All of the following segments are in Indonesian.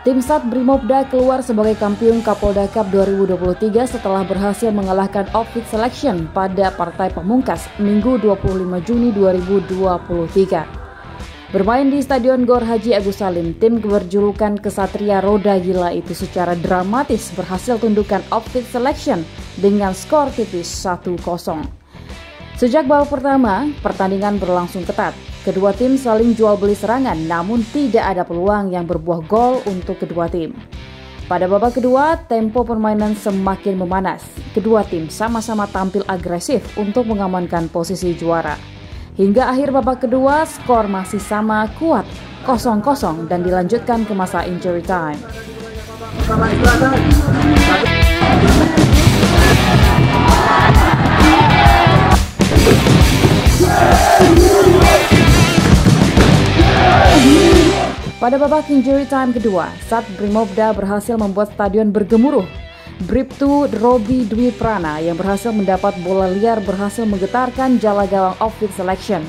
Tim Sat Brimobda keluar sebagai kampiun Kapolda Cup 2023 setelah berhasil mengalahkan Outfit Selection pada partai pamungkas Minggu 25 Juni 2023. Bermain di Stadion Gor Haji Agus Salim, tim berjulukan Kesatria Roda Gila itu secara dramatis berhasil tundukkan Outfit Selection dengan skor tipis 1-0. Sejak babak pertama, pertandingan berlangsung ketat. Kedua tim saling jual beli serangan, namun tidak ada peluang yang berbuah gol untuk kedua tim. Pada babak kedua, tempo permainan semakin memanas. Kedua tim sama-sama tampil agresif untuk mengamankan posisi juara. Hingga akhir babak kedua, skor masih sama kuat 0-0 dan dilanjutkan ke masa injury time. Pada babak injury time kedua, Sat Brimobda berhasil membuat stadion bergemuruh. Bribtu Robi Dwi Prana yang berhasil mendapat bola liar berhasil menggetarkan jala gawang Outfit Selection.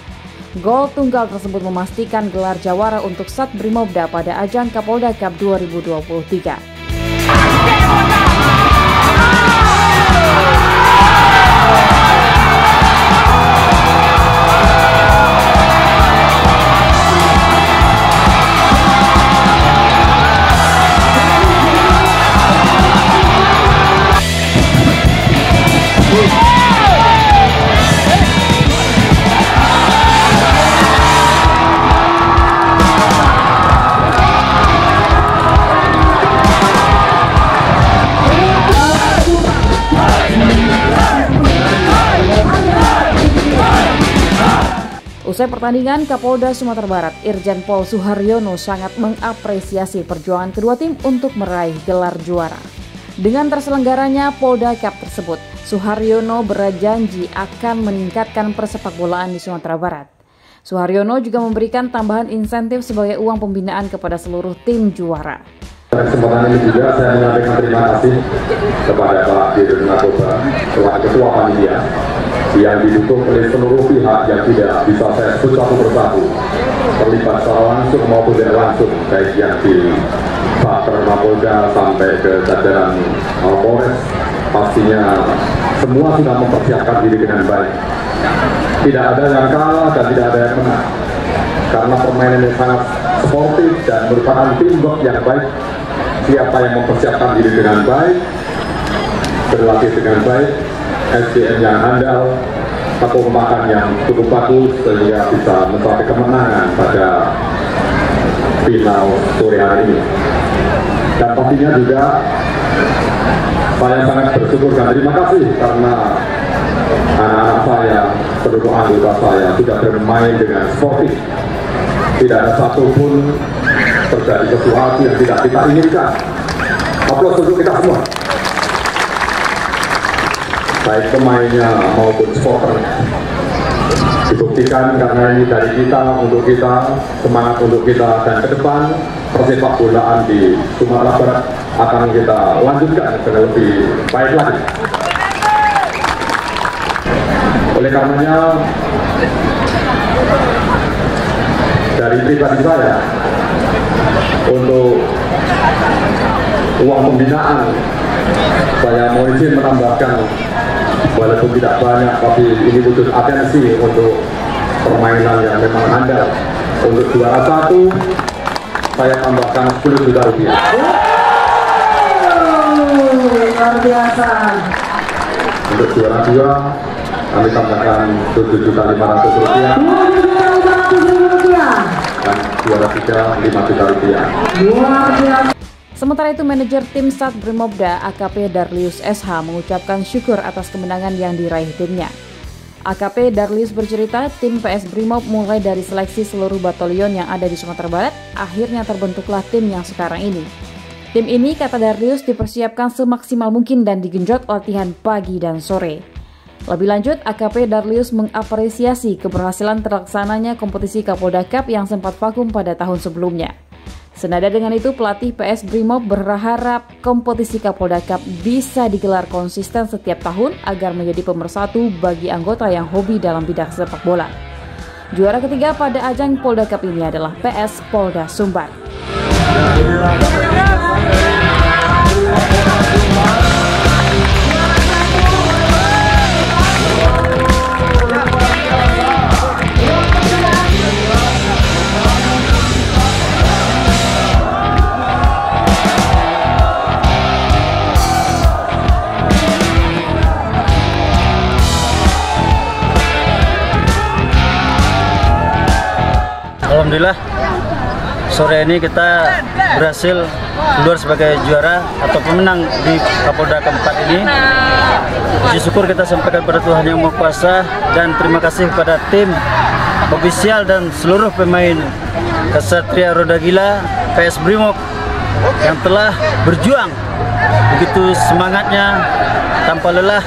Gol tunggal tersebut memastikan gelar jawara untuk Sat Brimobda pada ajang Kapolda Cup 2023. Usai pertandingan, Kapolda Sumatera Barat Irjen Pol Suharyono sangat mengapresiasi perjuangan kedua tim untuk meraih gelar juara. Dengan terselenggaranya Polda Cup tersebut, Suharyono berjanji akan meningkatkan persepakbolaan di Sumatera Barat. Suharyono juga memberikan tambahan insentif sebagai uang pembinaan kepada seluruh tim juara. Kesempatan ini juga saya menyampaikan terima kasih kepada Pak Dirjen Narkoba selaku Ketua Panitia yang didukung oleh seluruh pihak yang tidak bisa saya sebut satu persatu, terlibat secara langsung maupun tidak langsung, baik yang di Pak Mapolda sampai ke jajaran Polres. Pastinya semua sudah mempersiapkan diri dengan baik. Tidak ada yang kalah dan tidak ada yang menang, karena permainan yang sangat sportif dan merupakan teamwork yang baik. Siapa yang mempersiapkan diri dengan baik, berlatih dengan baik, SDM yang handal, kekompakan yang cukup bagus sehingga bisa mencapai kemenangan pada final sore hari ini. Dan pastinya juga saya sangat bersyukur dan terima kasih karena anak-anak saya, seluruh anggota saya sudah bermain dengan sportif. Tidak ada satupun terjadi sesuatu yang tidak kita inginkan. Aplaus untuk kita semua, baik pemainnya maupun supporternya. Dibuktikan karena ini dari kita, untuk kita, semangat untuk kita, dan ke depan persepak bolaan di Sumatera Barat akan kita lanjutkan dengan lebih baik lagi. Oleh karenanya, dari pribadi saya, untuk uang pembinaan saya mau izin menambahkan, walaupun tidak banyak, tapi ini butuh atensi untuk permainan yang memang handal. Untuk juara 1 saya tambahkan 10 juta rupiah. Luar biasa. Untuk juara 2 kami tambahkan 7.500.000 rupiah. Dan juara 3 5 juta rupiah. Luar biasa. Sementara itu, manajer tim Sat Brimobda AKP Darlius SH mengucapkan syukur atas kemenangan yang diraih timnya. AKP Darlius bercerita, tim PS Brimob mulai dari seleksi seluruh batalion yang ada di Sumatera Barat, akhirnya terbentuklah tim yang sekarang ini. Tim ini, kata Darlius, dipersiapkan semaksimal mungkin dan digenjot latihan pagi dan sore. Lebih lanjut, AKP Darlius mengapresiasi keberhasilan terlaksananya kompetisi Kapolda Cup yang sempat vakum pada tahun sebelumnya. Senada dengan itu, pelatih PS Brimob berharap kompetisi Kapolda Cup bisa digelar konsisten setiap tahun agar menjadi pemersatu bagi anggota yang hobi dalam bidang sepak bola. Juara ketiga pada ajang Polda Cup ini adalah PS Polda Sumbar. Alhamdulillah sore ini kita berhasil keluar sebagai juara atau pemenang di Kapolda keempat ini. Puji syukur kita sampaikan pada Tuhan Yang Maha Kuasa dan terima kasih kepada tim ofisial dan seluruh pemain Ksatria Roda Gila PS Brimob yang telah berjuang begitu semangatnya tanpa lelah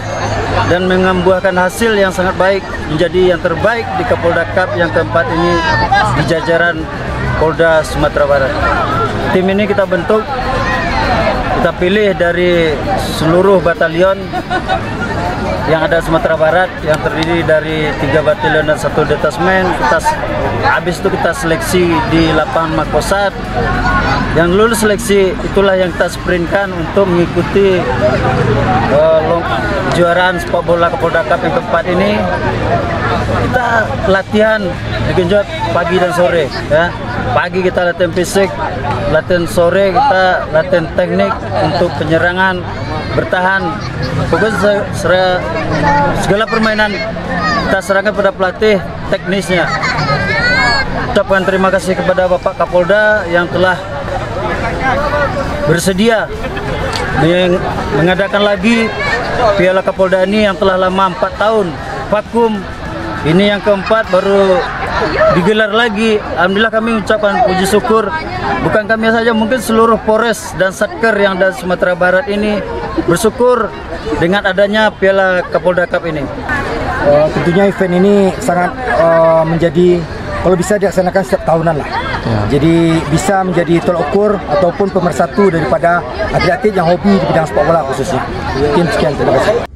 dan mengembuahkan hasil yang sangat baik menjadi yang terbaik di Kapolda Cup yang keempat ini di jajaran Polda Sumatera Barat. Tim ini kita bentuk, kita pilih dari seluruh batalion yang ada Sumatera Barat yang terdiri dari 3 batalion dan 1 detasmen. Habis itu kita seleksi di lapangan Makosat. Yang lulus seleksi itulah yang kita sprintkan untuk mengikuti kejuaraan sepak bola Kapolda Cup yang keempat ini. Kita latihan digenjot pagi dan sore ya. Pagi kita latihan fisik, latihan sore kita latihan teknik untuk penyerangan, bertahan. Pokoknya segala permainan kita serahkan pada pelatih teknisnya. Ucapkan terima kasih kepada Bapak Kapolda yang telah bersedia mengadakan lagi Piala Kapolda ini yang telah lama 4 tahun vakum. Ini yang keempat baru digelar lagi. Alhamdulillah kami ucapkan puji syukur. Bukan kami saja, mungkin seluruh Polres dan Satker yang ada di Sumatera Barat ini bersyukur dengan adanya Piala Kapolda Cup ini. Tentunya event ini sangat menjadi, kalau bisa dilaksanakan setiap tahunan lah. Jadi bisa menjadi tolak ukur ataupun pemersatu daripada atlet-atlet yang hobi di bidang sepak bola khususnya. Sekian, terima kasih.